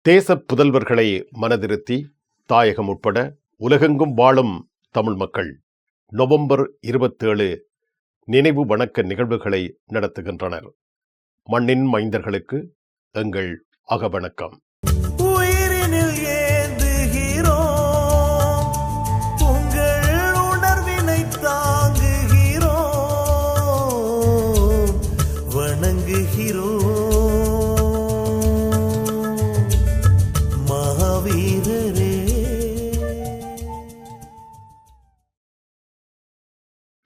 தேசப் புதல்வர்களை மனதிருத்தி தாயகம் உட்பட உலகெங்கும் வாழும் தமிழ் மக்கள் நவம்பர் 27 நினைவு வணக்க நிகழ்வுகளை நடத்துகின்றனர். மண்ணின் மைந்தர்களுக்கு எங்கள் அகவணக்கம்.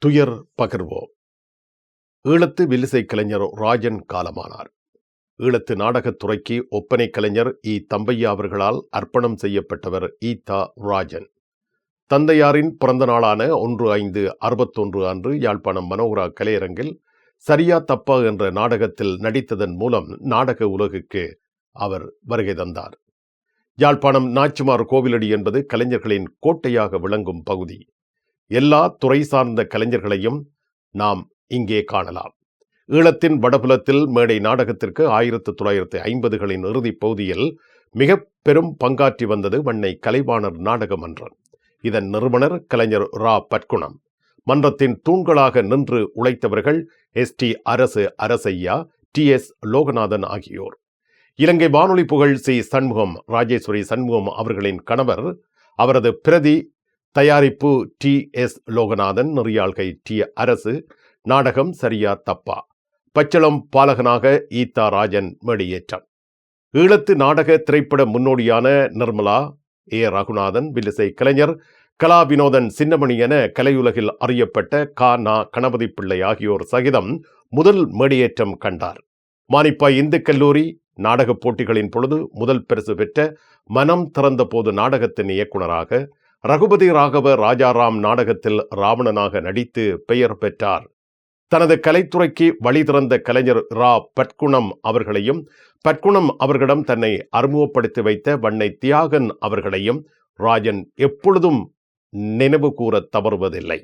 துயர் பகிர்வோம். ஈழத்து வில்லிசை கலைஞர் ராஜன் காலமானார். ஈழத்து நாடகத்துறைக்கு ஒப்பனை கலைஞர் தம்பையா அவர்களால் அர்ப்பணம் செய்யப்பட்டவர் த. ராஜன். தந்தையாரின் பிறந்த நாளான 1/5/61 அன்று யாழ்ப்பாணம் மனோகரா கலையரங்கில் சரியா தப்பா என்ற நாடகத்தில் நடித்ததன் மூலம் நாடக உலகுக்கு அவர் வருகை தந்தார். யாழ்ப்பாணம் நாச்சிமார் கோவிலடி என்பது கலைஞர்களின் கோட்டையாக விளங்கும் பகுதி. எல்லா துறை சார்ந்த கலைஞர்களையும் நாம் இங்கே காணலாம். ஈழத்தின் வடபுலத்தில் மேடை நாடகத்திற்கு 1950களின் இறுதிப் பகுதியில் மிக பெரும் பங்காற்றி வந்தது வண்ணை கலைவாணர் நாடக மன்றம். இதன் நிறுவனர் கலைஞர் ரா. பட்குணம். மன்றத்தின் தூண்களாக நின்று உழைத்தவர்கள் டி. அரசையா, எஸ். லோகநாதன் ஆகியோர். இலங்கை வானொலி புகழ் சண்முகம், ராஜேஸ்வரி சண்முகம் அவர்களின் கணவர். அவரது பிரதி தயாரிப்பு எஸ். லோகநாதன், நெறியாள்கை அரசு. நாடகம் சரியா தப்பா. பச்சளம் பாலகனாக த. ராஜன் மேடியேற்றம். ஈழத்து நாடக திரைப்பட முன்னோடியான நிர்மலா, ரகுநாதன், வில்லிசை கலைஞர் கலா வினோதன் சின்னமணி என கலையுலகில் அறியப்பட்ட கணபதி பிள்ளை ஆகியோர் சகிதம் முதல் மேடியேற்றம் கண்டார். மானிப்பாய் இந்து கல்லூரி நாடகப் போட்டிகளின் பொழுது முதல் பரிசு பெற்ற மனம் திறந்த போது நாடகத்தின் இயக்குனராக ரகுபதி ராகவ ராஜாராம் நாடகத்தில் ராவணனாக நடித்து பெயர் பெற்றார். தனது கலைத்துறைக்கு வழி திறந்த கலைஞர் ரா. பட்குணம் அவர்களையும், பட்குணம் அவர்களிடம் தன்னை அறிமுகப்படுத்தி வைத்த வண்ணை தியாகன் அவர்களையும் ராஜன் எப்பொழுதும் நினைவு கூற தவறுவதில்லை.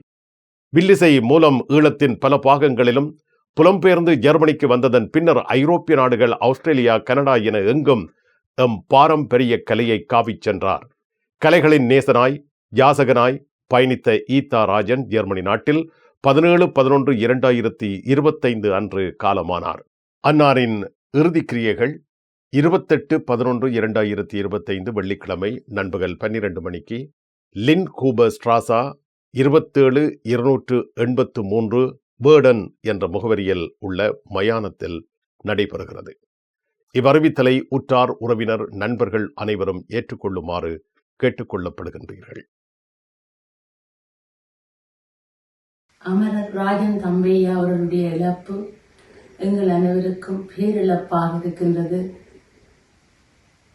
வில்லிசை மூலம் ஈழத்தின் பல பாகங்களிலும் புலம்பெயர்ந்து ஜெர்மனிக்கு வந்ததன் பின்னர் ஐரோப்பிய நாடுகள், ஆஸ்திரேலியா, கனடா என எங்கும் பாரம்பரிய கலையை காவிச் சென்றார். கலைகளின் நேசனாய், யாசகனாய் பயணித்த த. ராஜன் ஜெர்மனி நாட்டில் 17/11/2025 அன்று காலமானார். அன்னாரின் இறுதி கிரியைகள் 28/11/2025 வெள்ளிக்கிழமை நண்பகல் 12 மணிக்கு லின் கூபர் ஸ்ட்ராசா 27-283 பேர்டன் என்ற முகவரியில் உள்ள மயானத்தில் நடைபெறுகிறது. இவ்வறிவித்தலை உற்றார், உறவினர், நண்பர்கள் அனைவரும் ஏற்றுக்கொள்ளுமாறு கேட்டுக்கொள்ளப்படுகின்றீர்கள். அமரர் ராஜன் தம்பையா அவர்களுடைய இழப்பு எங்கள் அனைவருக்கும் பேரிழப்பாக இருக்கின்றது.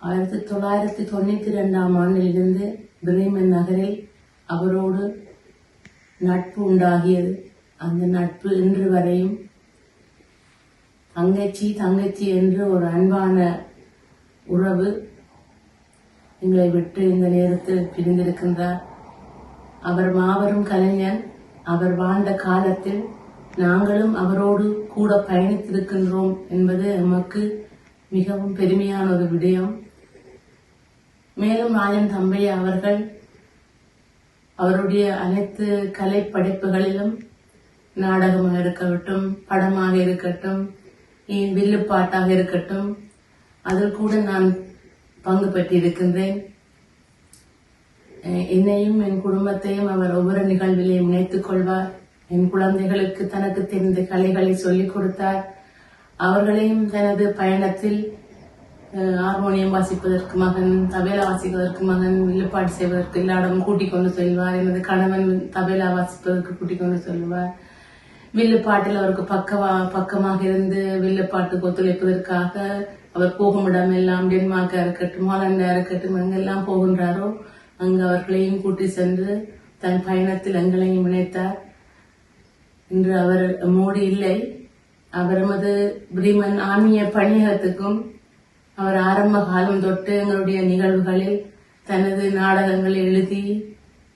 1992 ஆண்டிலிருந்து பிரேமன் நகரில் அவரோடு நட்பு உண்டாகியது. அந்த நட்பு இன்று வரையும் தங்கச்சி என்று ஒரு அன்பான உறவு எங்களை விட்டு இந்த நேரத்தில் பிரிந்திருக்கின்றார். அவர் மாபெரும் கலைஞர். அவர் வாழ்ந்த காலத்தில் நாங்களும் அவரோடு கூட பயணித்திருக்கின்றோம் என்பது எமக்கு மிகவும் பெருமையான ஒரு விடயம். மேலும் ராஜன் தம்பையா அவர்கள் அவருடைய அனைத்து கலை படைப்புகளிலும், நாடகமாக இருக்கட்டும், படமாக இருக்கட்டும், வில்லுப்பாட்டாக இருக்கட்டும், அதில் கூட நான் பங்கு பெற்றிருக்கின்றேன். என்னையும் என் குடும்பத்தையும் அவர் ஒவ்வொரு நிகழ்விலையும் இணைத்துக் கொள்வார். என் குழந்தைகளுக்கு தனக்கு தெரிந்த கலைகளை சொல்லிக் கொடுத்தார். அவர்களையும் தனது பயணத்தில் ஹார்மோனியம் வாசிப்பதற்கு மகன், தபேலா வாசிப்பதற்கு மகன், வில்லுப்பாட்டு செய்வதற்கு எல்லாரும் கூட்டிக் கொண்டு செல்வார். எனது கணவன் தபேலா வாசிப்பதற்கு கூட்டிக் கொண்டு செல்வார். வில்லுப்பாட்டில் அவருக்கு பக்கமாக இருந்து வில்லுப்பாட்டுக்கு ஒத்துழைப்பதற்காக அவர் போகும் இடம் எல்லாம் டென்மார்க்கா இருக்கட்டும், ஹாலண்டா இருக்கட்டும், எங்கெல்லாம் போகின்றாரோ அங்கு அவர்களையும் கூட்டி சென்று தன் பயணத்தில் எங்களையும் இணைத்தார். இன்று அவர் மோடி இல்லை. அவர் எமது பிரீமன் ஆன்மீக பணியகத்துக்கும் அவர் ஆரம்ப காலம் தொட்டு எங்களுடைய நிகழ்வுகளில் தனது நாடகங்களை எழுதி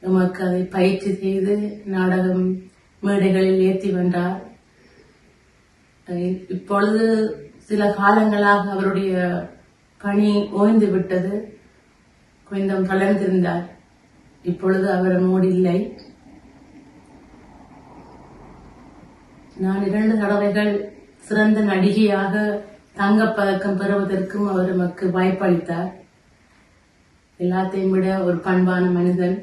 நமக்கு அதை பயிற்சி செய்து நாடகம் மேடைகளில் ஏற்றி வந்தார். இப்பொழுது சில காலங்களாக அவருடைய பணி ஓய்ந்து விட்டது. கொஞ்சம் தளர்ந்திருந்தார். இப்பொழுது அவர் நம்மோடு இல்லை. நான் 2 தடவைகள் சிறந்த நடிகையாக தங்கப்பதக்கம் பெறுவதற்கும் அவர் நமக்கு வாய்ப்பளித்தார். எல்லாத்தையும் விட ஒரு பண்பான மனிதன்.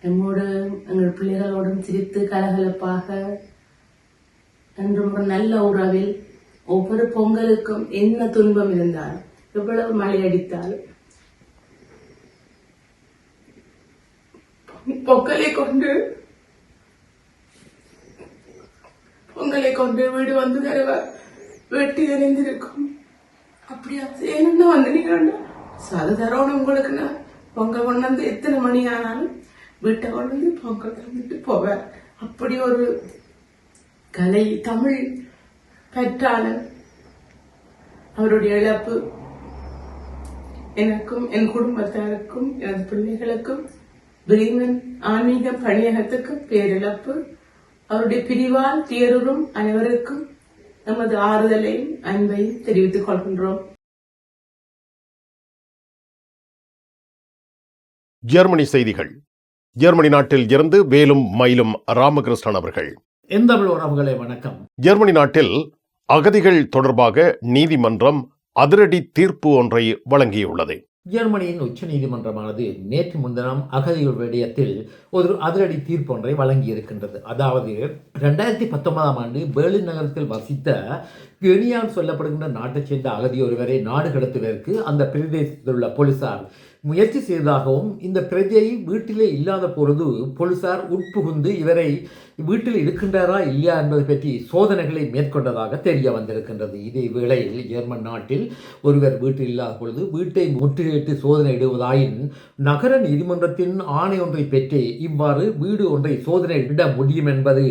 நம்மோடு எங்கள் பிள்ளைகளோடும் சிரித்து கலகலப்பாக என்றும் ஒரு நல்ல உறவில் ஒவ்வொரு பொங்கலுக்கும் என்ன துன்பம் இருந்தாலும் எவ்வளவு மழை அடித்தாலும் பொங்கலை கொண்டு வீடு வந்து தருவார். வெட்டி எறிந்திருக்கும். அப்படியா என்ன வந்து நீங்க அது தரணும் உங்களுக்கு. நான் பொங்கல் கொண்டு வந்து எத்தனை மணி ஆனாலும் வீட்டை கொண்டு வந்து பொங்கல் தந்துட்டு போவார். அப்படி ஒரு கலை தமிழ் பெற்றாளர். அவருடைய இழப்பு எனக்கும் என் குடும்பத்தாருக்கும் எனது பிள்ளைகளுக்கும் பிரீமன் ஆன்மீக பணியகத்துக்கும் பேரிழப்பு. அவருடைய பிரிவால் தேரூரும் அனைவருக்கும் நமது ஆறுதலையும் அன்பையும் தெரிவித்துக் கொள்கின்றோம். ஜெர்மனி செய்திகள். ஜெர்மனி நாட்டில் இருந்து வேலும் மயிலும் ராமகிருஷ்ணன் அவர்கள். என் தமிழ் உறவுகளே வணக்கம். ஜெர்மனி நாட்டில் அகதிகள் தொடர்பாக நீதிமன்றம் அதிரடி தீர்ப்பு ஒன்றை வழங்கியுள்ளது. ஜெர்மனியின் உச்ச நீதிமன்றமானது நேற்று முன்தினம் அகதிகள் விடயத்தில் ஒரு அதிரடி தீர்ப்பு ஒன்றை வழங்கியிருக்கின்றது. அதாவது 2019ஆம் ஆண்டு பெர்லின் நகரத்தில் வசித்த கெனியான் சொல்லப்படுகின்ற நாட்டைச் சேர்ந்த அகதி ஒருவரை நாடு கடத்துவதற்கு அந்த பிரதேசத்தில் உள்ள போலீசார் முயற்சி செய்ததாகவும், இந்த பிரஜை வீட்டிலே இல்லாத பொழுது போலீசார் உட்புகுந்து இவரை வீட்டில் இருக்கின்றாரா இல்லையா என்பது பற்றி சோதனைகளை மேற்கொண்டதாக தெரிய வந்திருக்கின்றது. இதே வேளையில் ஜெர்மன் நாட்டில் ஒருவர் வீட்டில் இல்லாத பொழுது வீட்டை முற்றுகையிட்டு சோதனை இடுவதாயின் நகர நீதிமன்றத்தின் ஆணை ஒன்றை பெற்றே இவ்வாறு வீடு ஒன்றை சோதனை இட முடியும் என்பது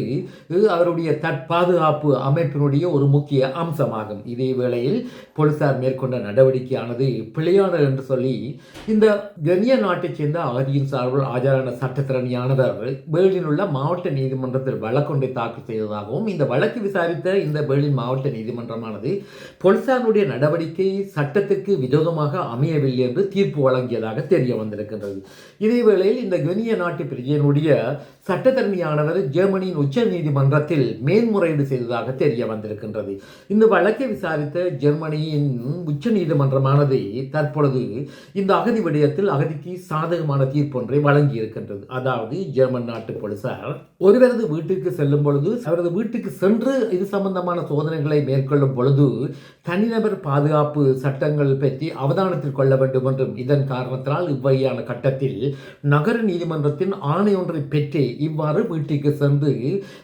அவருடைய தற்பாதுகாப்பு அமைப்பினுடைய ஒரு முக்கிய அம்சமாகும். இதே வேளையில் போலீசார் மேற்கொண்ட நடவடிக்கையானது பிழையானது என்று சொல்லி இந்த கெனிய நாட்டைச் சேர்ந்த அகதியின் சார்பில் ஆஜரான சட்டத்திறனியானவர் பெர்லினில் உள்ள மாவட்ட நீதிமன்றத்தில் வழக்கொன்றை தாக்கல் செய்ததாகவும், இந்த வழக்கு விசாரித்த இந்த பெர்லின் மாவட்ட நீதிமன்றமானது போலீசாருடைய நடவடிக்கை சட்டத்திற்கு விரோதமாக அமையவில்லை என்று தீர்ப்பு வழங்கியதாக தெரிய வந்திருக்கின்றது. இதேவேளையில் இந்த கெனிய நாட்டு பிரஜையினுடைய சட்டத்தரணியானவர் ஜெர்மனியின் உச்ச நீதிமன்றத்தில் மேன்முறையீடு செய்ததாக தெரிய வந்திருக்கின்றது. இந்த வழக்கை விசாரித்த ஜெர்மனியின் உச்ச நீதிமன்றமானது தற்பொழுது இந்த அகதி விடயத்தில் அகதிக்கு சாதகமான தீர்ப்பு ஒன்றை வழங்கி இருக்கின்றது. அதாவது ஜெர்மன் நாட்டு போலீசார் ஒருவரது வீட்டுக்கு செல்லும் பொழுது அவரது வீட்டுக்கு சென்று இது சம்பந்தமான சோதனைகளை மேற்கொள்ளும் பொழுது தனிநபர் பாதுகாப்பு சட்டங்கள் பற்றி அவதானத்தில் கொள்ள வேண்டும் என்றும், இதன் காரணத்தினால் இவ்வகையான கட்டத்தில் நகர நீதிமன்றத்தின் ஆணை ஒன்றை பெற்றே இவ்வாறு வீட்டுக்கு சென்று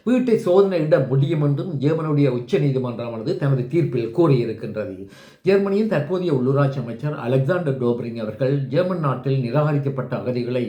வீட்டை சோதனையிட முடியும் என்றும் ஜெர்மனியுடைய உச்ச நீதிமன்றமானது தனது தீர்ப்பில் கூறியிருக்கின்றது. ஜெர்மனியின் தற்போதைய உள்ளூராட்சி அமைச்சர் அலெக்சாண்டர் டோப்ரிங் அவர்கள் ஜெர்மன் நாட்டில் நிராகரிக்கப்பட்ட அகதிகளை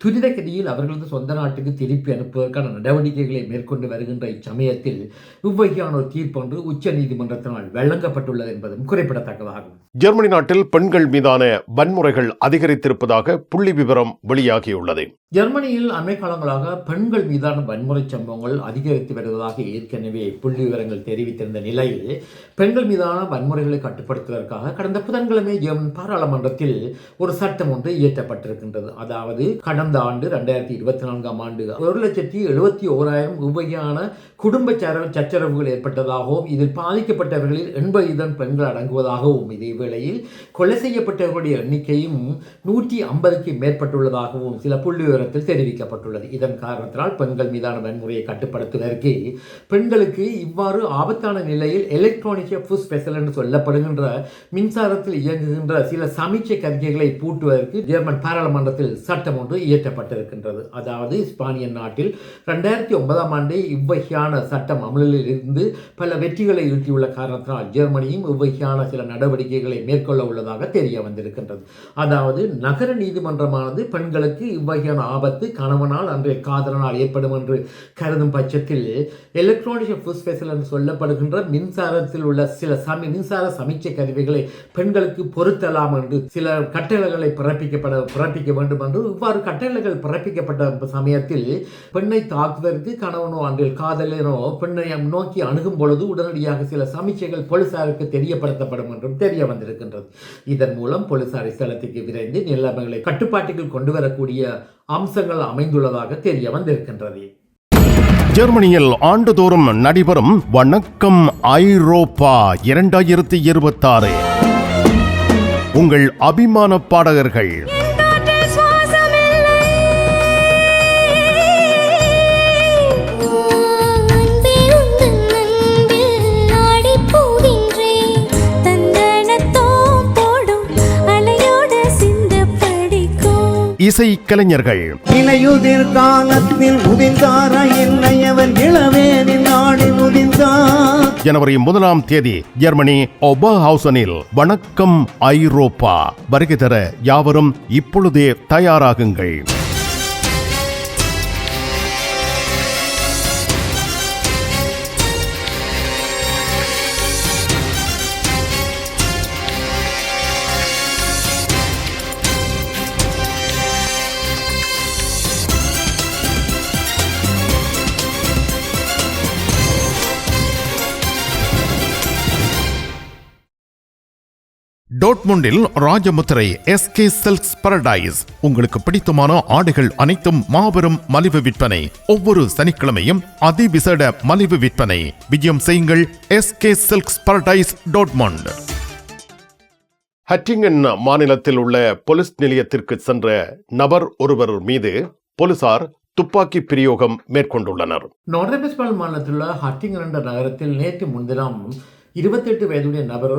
துரித கதியில் அவர்களது சொந்த நாட்டுக்கு திருப்பி அனுப்புவதற்கான நடவடிக்கைகளை மேற்கொண்டு வருகின்ற இச்சமயத்தில் இவ்வகையான ஒரு தீர்ப்பொன்று உச்ச நீதிமன்றத்தினால் வழங்கப்பட்டுள்ளது என்பதும் குறிப்பிடத்தக்கதாகும். ஜெர்மனி நாட்டில் பெண்கள் மீதான வன்முறைகள் அதிகரித்திருப்பதாக புள்ளி விவரம் வெளியாகியுள்ளது. ஜெர்மனியில் அண்மை காலங்களாக பெண்கள் மீதான வன்முறை சம்பவங்கள் அதிகரித்து வருவதாக ஏற்கனவே புள்ளி விவரங்கள் தெரிவித்திருந்த நிலையில் பெண்கள் மீதான வன்முறைகளை கட்டுப்படுத்துவதற்காக கடந்த புதன்கிழமை ஜெர்மன் பாராளுமன்றத்தில் ஒரு சட்டம் ஒன்று இயற்றப்பட்டிருக்கின்றது. அதாவது கடந்த ஆண்டு 2024ஆம் ஆண்டு 1,71,000 உபகையான குடும்ப சச்சரவுகள் ஏற்பட்டதாகவும், இதில் பாதிக்கப்பட்டவர்களில் 80% பெண்கள் அடங்குவதாகவும், இதே வேளையில் கொலை செய்யப்பட்டவர்களுடைய எண்ணிக்கையும் 150க்கு மேற்பட்டுள்ளதாகவும் சில புள்ளி விவரத்தில் தெரிவிக்கப்பட்டுள்ளது. இதன் காரணத்தினால் பெண்கள் மீதான வன்முறையை கட்டுப்படுத்துவதற்கு பெண்களுக்கு இவ்வாறு ஆபத்தான நிலையில் எலக்ட்ரானிக் ஃபுட் ஸ்பெஷல் என்று சொல்லப்படுகின்ற மின்சாரத்தில் இயங்குகின்ற சில சமீட்சை கருவிகளை பூட்டுவதற்கு ஜெர்மன் பாராளுமன்றத்தில் சட்டம் ஒன்று இயற்றப்பட்டிருக்கின்றது. அதாவது ஸ்பானிய நாட்டில் 2009ஆம் ஆண்டு இவ்வகையான சட்டம் அமலில் இருந்து பல வெற்றிகளை ஈட்டியுள்ள காரணத்தினால் ஜெர்மனியும் இவ்வகையான சில நடவடிக்கைகளை மேற்கொள்ள உள்ளதாக தெரிய வந்திருக்கின்றது. அதாவது நகர நீதிமன்றமானது பெண்களுக்கு இவ்வகையான ஆபத்து கணவனால் அன்றைய காதலனால் ஏற்படும் என்று கருதும் பட்சத்தில் எலக்ட்ரானிக் ஃபுட் ஸ்பெஷல் என்று சொல்லப்படுகின்ற மின்சாரத்தில் உள்ள சில மின்சார சமீட்சை கருவிகளை பெண்களுக்கு பொருத்தலாம் என்று சில கட்டளைகளை கட்டளைகளை பிறப்பிக்க வேண்டும் என்று இவ்வாறு கட்டளைகள் பிறப்பிக்கப்பட்ட சமயத்தில் பெண்ணை தாக்குவதற்கு கணவனோ அன்றில் காதலனோ பெண்ணை நோக்கி அணுகும் பொழுது உடனடியாக சில சமீட்சைகள் போலீசாருக்கு தெரியப்படுத்தப்படும் என்றும் தெரிய வந்திருக்கின்றது. இதன் மூலம் போலீசார் ஸ்தலத்துக்கு விரைந்து நிலைமைகளை கட்டுப்பாட்டுக்குள் கொண்டு வரக்கூடிய அம்சங்கள் அமைந்துள்ளதாக தெரிய வந்திருக்கின்றது. ஜெர்மனியில் ஆண்டுதோறும் நடைபெறும் வணக்கம் ஐரோப்பா 2026 உங்கள் அபிமான பாடகர்கள் இசை கலைஞர்கள் இலையுதிர் காலத்தில் உதிர்ந்தார என்னையவன் இளவேனின் நாளில் உதிர்ந்தார். ஜனவரி 1ஆம் தேதி ஜெர்மனி ஒபர்ஹவுசனில் வணக்கம் ஐரோப்பா வருகை தர யாவரும் இப்பொழுதே தயாராகுங்கள். டோட்முண்டில் ராஜமுத்திரை SK சில்க்ஸ் பாரடைஸ் உங்களுக்கு பிடித்தமான ஆடைகள் அனைத்தும் மாபெரும் மலிவு விற்பனை. ஒவ்வொரு சனிக்கிழமையும் அதிவிசேட மலிவு விற்பனை. விஜயம் செய்யுங்கள் SK சில்க்ஸ் பாரடைஸ் டோட்முண்ட். ஹட்டிங்கன் மாநிலத்தில் உள்ள போலீஸ் நிலையத்திற்கு சென்ற நபர் ஒருவர் மீது போலீசார் துப்பாக்கி பிரயோகம் மேற்கொண்டுள்ளனர். நோர்த்-வெஸ்ட்பால் மாநிலத்தில் உள்ள ஹட்டிங்கன் என்ற நகரத்தில் நேற்று முன்தினம் 28 வயதுடைய நபர்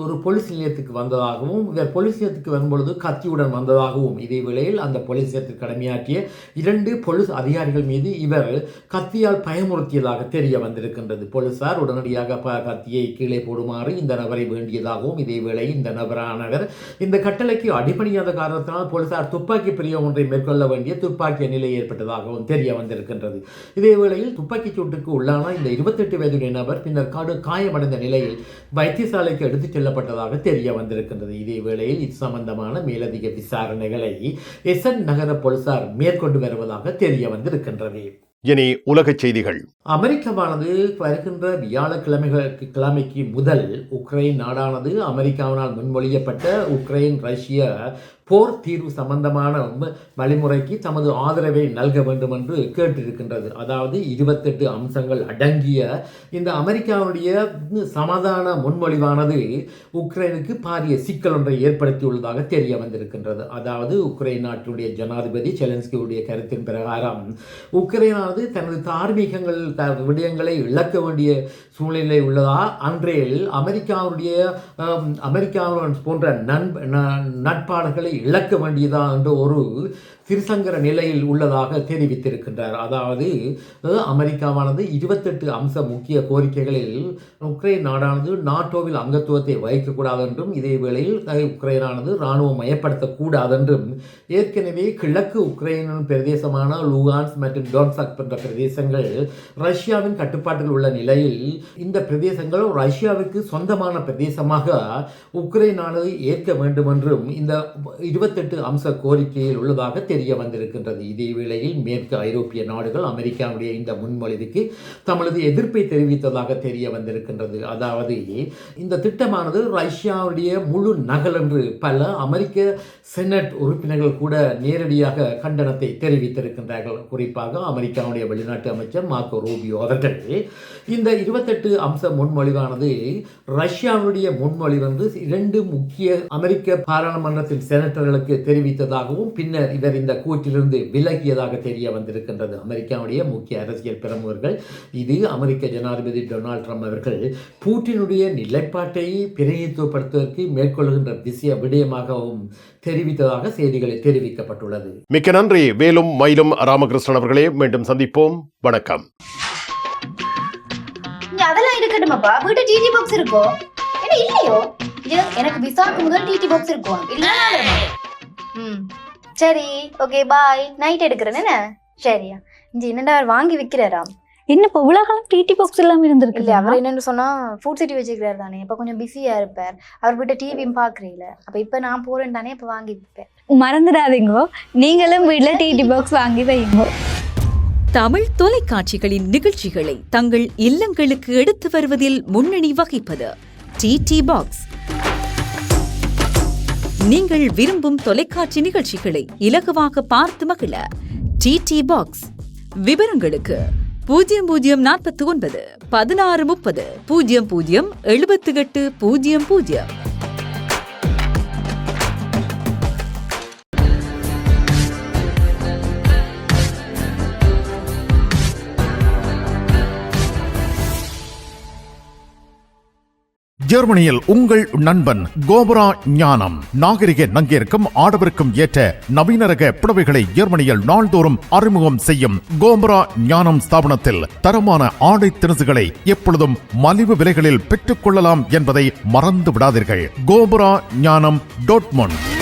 ஒரு போலீஸ் நிலையத்துக்கு வந்ததாகவும் இவர் போலீஸ் நிலையத்துக்கு வரும்பொழுது கத்தியுடன் வந்ததாகவும் இதே வேளையில் அந்த போலீஸ் நிலையத்தில் கடமையாற்றிய 2 போலீஸ் அதிகாரிகள் மீது இவர் கத்தியால் பயமுறுத்தியதாக தெரிய வந்திருக்கின்றது. போலீசார் உடனடியாக கத்தியை கீழே போடுமாறு இந்த நபரை வேண்டியதாகவும் இதே வேளையில் இந்த நபரானவர் இந்த கட்டளைக்கு அடிபணியாத காரணத்தினால் போலீசார் துப்பாக்கி பிரயோகம் ஒன்றை மேற்கொள்ள வேண்டிய துப்பாக்கிய நிலை ஏற்பட்டதாகவும் தெரிய வந்திருக்கின்றது. இதே வேளையில் துப்பாக்கிச் சூட்டுக்கு உள்ளான இந்த 28 வயதுடைய நபர் பின்னர் காயமடைந்த நிலையில் வைத்தியசாலைக்கு எடுத்துச் செல்லப்பட்டதாக தெரிய வந்திருக்கின்றது. இதே வேளையில் இது சம்பந்தமான மேலதிக விசாரணைகளை எசன் நகர போலீசார் மேற்கொண்டு வருவதாக தெரிய வந்திருக்கின்றது. இனி உலகச் செய்திகள். அமெரிக்காவானது வருகின்ற வியாழக்கிழமைக்கு முதல் உக்ரைன் நாடானது அமெரிக்காவினால் முன்மொழியப்பட்ட உக்ரைன் ரஷ்ய போர் தீர்வு சம்பந்தமான வழிமுறைக்கு தமது ஆதரவை நல்க வேண்டும் என்று கேட்டிருக்கின்றது. அதாவது 28 அம்சங்கள் அடங்கிய இந்த அமெரிக்காவுடைய சமாதான முன்மொழிவானது உக்ரைனுக்கு பாரிய சிக்கல் ஒன்றை ஏற்படுத்தியுள்ளதாக தெரிய வந்திருக்கின்றது. அதாவது உக்ரைன் நாட்டினுடைய ஜனாதிபதி செலன்ஸ்கியுடைய கருத்தின் பிரகாரம் உக்ரைனானது தனது தார்மீகங்கள் விடயங்களை இழக்க வேண்டிய சூழ்நிலை உள்ளதா, அன்றையில் அமெரிக்காவுடன் போன்ற நட்பாளர்களை இழக்க வேண்டியதா என்ற ஒரு திருசங்கர நிலையில் உள்ளதாக தெரிவித்திருக்கின்றார். அதாவது அமெரிக்காவானது 28 அம்ச முக்கிய கோரிக்கைகளில் உக்ரைன் நாடானது நாட்டோவில் அங்கத்துவத்தை வகிக்கக்கூடாது என்றும் இதே வேளையில் உக்ரைனானது இராணுவம் மயப்படுத்தக்கூடாது என்றும் ஏற்கனவே கிழக்கு உக்ரைன் பிரதேசமான லூகான்ஸ் மற்றும் டோன்சக் போன்ற பிரதேசங்கள் ரஷ்யாவின் கட்டுப்பாட்டில் உள்ள நிலையில் இந்த பிரதேசங்கள் ரஷ்யாவிற்கு சொந்தமான பிரதேசமாக உக்ரைனானது ஏற்க வேண்டும் என்றும் இந்த 28 அம்ச கோரிக்கையில் உள்ளதாக தெரிய வந்திருக்கின்றது. இதே வேளையில் மேற்கு ஐரோப்பிய நாடுகள் அமெரிக்காவுடைய இந்த முன்மொழிவுக்கு தமது எதிர்ப்பை தெரிவித்ததாக தெரிய வந்திருக்கின்றது. அதாவது இந்த திட்டமானது ரஷ்யாவுடைய முழு நகல் என்று பல அமெரிக்க செனட் உறுப்பினர்கள் கூட நேரடியாக கண்டனத்தை தெரிவித்திருக்கின்றார்கள். குறிப்பாக அமெரிக்காவுடைய வெளிநாட்டு அமைச்சர் மார்க்கோ ரூபியோ அவர்கள் இந்த 28 அம்ச முன்மொழிவானது ரஷ்யாவுடைய முன்மொழிவு என்று 2 முக்கிய அமெரிக்க பாராளுமன்றத்தின் செனட்டர்களுக்கு தெரிவித்ததாகவும் பின்னர் இவர் இந்த கூற்றிலிருந்து விலகியதாக தெரிய வந்திருக்கின்றது. அமெரிக்காவுடைய முக்கிய அரசியல் பிரமுகர்கள் இது அமெரிக்க ஜனாதிபதி டொனால்ட் ட்ரம்ப் அவர்கள் பூட்டினுடைய நிலைப்பாட்டை பிரதிநிதித்துவப்படுத்துவதற்கு மேற்கொள்கின்ற விடயமாகவும் தெரிவித்ததாக செய்திகளில் தெரிவிக்கப்பட்டுள்ளது. மிக்க நன்றி வேலும் மயிலும் ராமகிருஷ்ணன் அவர்களே. மீண்டும் சந்திப்போம். வணக்கம். அதெல்லாம் இருக்கட்டுமாப்பா, வீட்டு டிடி பாக்ஸ் இருக்கோ என்ன இல்லையோ? எனக்கு விசாக்கு முதல் டிடி பாக்ஸ் இருக்கும் இல்ல? சரி, ஓகே, பாய். நைட் எடுக்கிறேன் என்ன? சரியா? இங்க என்னடா வாங்கி விற்கிறாராம்? என்ன இப்போ உலகம் டிடி பாக்ஸ் எல்லாம் இருந்திருக்கு? இல்ல, அவர் என்னன்னு சொன்னா ஃபுட் சிட்டி வச்சுக்கிறாரு தானே, இப்ப கொஞ்சம் பிஸியா இருப்பார். அவர் வீட்டை டிவியும் பாக்குறீங்கள, அப்ப இப்ப நான் போறேன் தானே, இப்ப வாங்கி விற்பேன். மறந்துடாதீங்கோ, நீங்களும் வீட்டில் டிடி பாக்ஸ் வாங்கி வைங்க. தமிழ் தொலைக்காட்சிகளின் நிகழ்ச்சிகளை தங்கள் இல்லங்களுக்கு எடுத்து வருவதில் முன்னணி வகிப்பது டிடி பாக்ஸ். நீங்கள் விரும்பும் தொலைக்காட்சி நிகழ்ச்சிகளை இலகுவாக பார்த்து மகிழ டிடி பாக்ஸ். விவரங்களுக்கு 0049 1630 00 78 00. ஜெர்மனியில் உங்கள் நண்பன் கோபரா ஞானம். நாகரிக நங்கிற்கும் ஆடவருக்கும் ஏற்ற நவீன ரக புடவைகளை ஜெர்மனியில் நாள்தோறும் அறிமுகம் செய்யும் கோபரா ஞானம் ஸ்தாபனத்தில் தரமான ஆடை திணுசுகளை எப்பொழுதும் மலிவு விலைகளில் பெற்றுக் கொள்ளலாம் என்பதை மறந்து விடாதீர்கள். கோபரா ஞானம் டாட்மண்ட்.